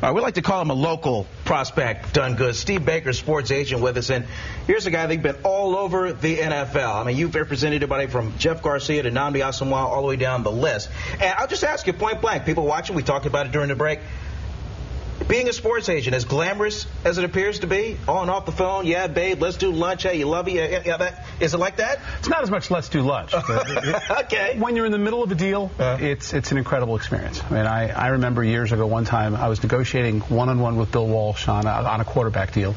We like to call him a local prospect done good. Steve Baker, sports agent with us. And here's a guy that's been all over the NFL. I mean, you've represented everybody from Jeff Garcia to Nnamdi Asomugha all the way down the list. And I'll just ask you point blank. People watching, we talked about it during the break. Being a sports agent, as glamorous as it appears to be, on and off the phone, yeah, babe, let's do lunch, hey, you love you, yeah, is it like that? It's not as much let's do lunch. But okay. When you're in the middle of a deal, it's an incredible experience. I mean, I remember years ago, one time, I was negotiating one-on-one with Bill Walsh on a quarterback deal,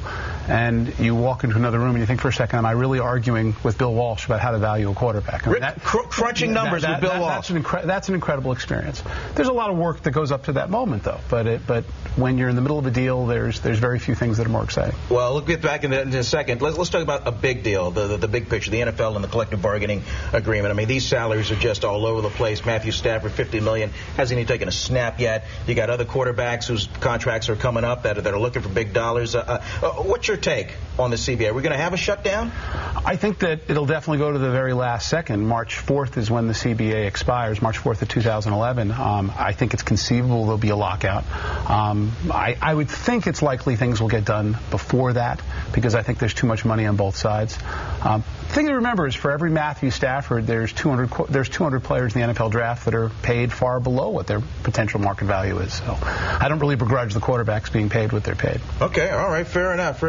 and you walk into another room and you think for a second, am I really arguing with Bill Walsh about how to value a quarterback? I mean, crunching numbers with Bill Walsh. That's an incredible experience. There's a lot of work that goes up to that moment, though, but when you're in the middle of a deal, there's very few things that are more exciting. Well, we'll get back in a second. Let's talk about a big deal, the big picture, the NFL and the collective bargaining agreement. I mean, these salaries are just all over the place. Matthew Stafford, $50 million, hasn't even taken a snap yet. You got other quarterbacks whose contracts are coming up that are looking for big dollars. What's your take on the CBA? Are we going to have a shutdown? I think that it'll definitely go to the very last second. March 4th is when the CBA expires, March 4th of 2011. I think it's conceivable there'll be a lockout. I would think it's likely things will get done before that because I think there's too much money on both sides. The thing to remember is for every Matthew Stafford, there's 200 players in the NFL draft that are paid far below what their potential market value is. So I don't really begrudge the quarterbacks being paid what they're paid. Okay, all right, fair enough.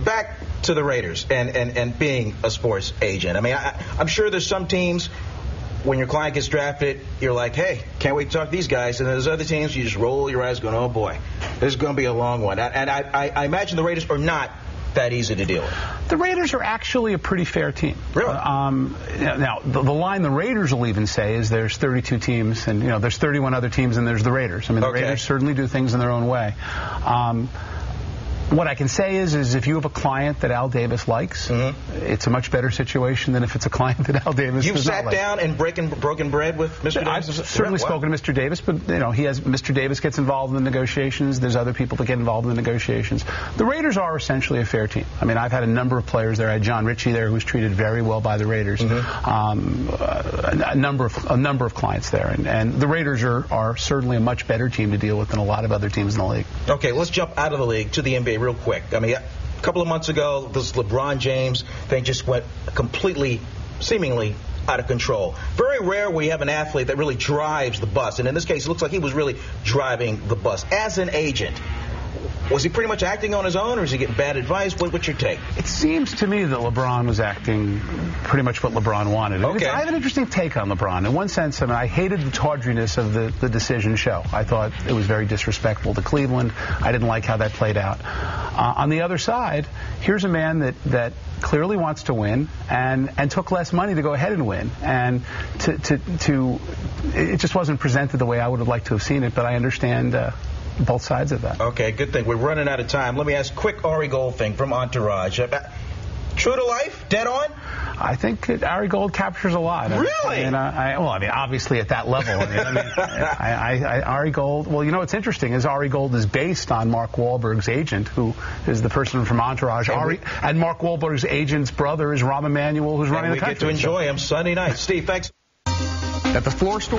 Back to the Raiders and being a sports agent. I mean, I'm sure there's some teams, when your client gets drafted, you're like, hey, can't wait to talk to these guys. And there's other teams, you just roll your eyes going, oh, boy, this is going to be a long one. And I imagine the Raiders are not that easy to deal with. The Raiders are actually a pretty fair team. Really? Now, the line the Raiders will even say is there's 32 teams, and, there's 31 other teams, and there's the Raiders. I mean, the Raiders certainly do things in their own way. What I can say is if you have a client that Al Davis likes, it's a much better situation than if it's a client that Al Davis does not like. You've sat down and broken bread with Mr. Davis? I've certainly spoken to Mr. Davis, but Mr. Davis gets involved in the negotiations. There's other people that get involved in the negotiations. The Raiders are essentially a fair team. I mean, I've had a number of players there. I had John Ritchie there, who was treated very well by the Raiders. A number of clients there, and the Raiders are certainly a much better team to deal with than a lot of other teams in the league. Okay, let's jump out of the league to the NBA real quick. I mean, a couple of months ago, this LeBron James thing just went completely, seemingly out of control. Very rare we have an athlete that really drives the bus, and in this case, it looks like he was really driving the bus. As an agent, was he pretty much acting on his own, or is he getting bad advice? What's your take? It seems to me that LeBron was acting pretty much what LeBron wanted. Okay. I have an interesting take on LeBron. In one sense, I mean, I hated the tawdriness of the decision show. I thought it was very disrespectful to Cleveland. I didn't like how that played out. On the other side, here's a man that clearly wants to win and took less money to go ahead and win. And it just wasn't presented the way I would have liked to have seen it, but I understand both sides of that. Okay, good thing. We're running out of time. Let me ask a quick Ari Gold thing from Entourage. True to life? Dead on? I think Ari Gold captures a lot. Really? Obviously at that level. Ari Gold, well, what's interesting is Ari Gold is based on Mark Wahlberg's agent, who is the person from Entourage. And Mark Wahlberg's agent's brother is Rahm Emanuel, who's running the country. We get to enjoy him Sunday night. Steve, thanks. At the floor store.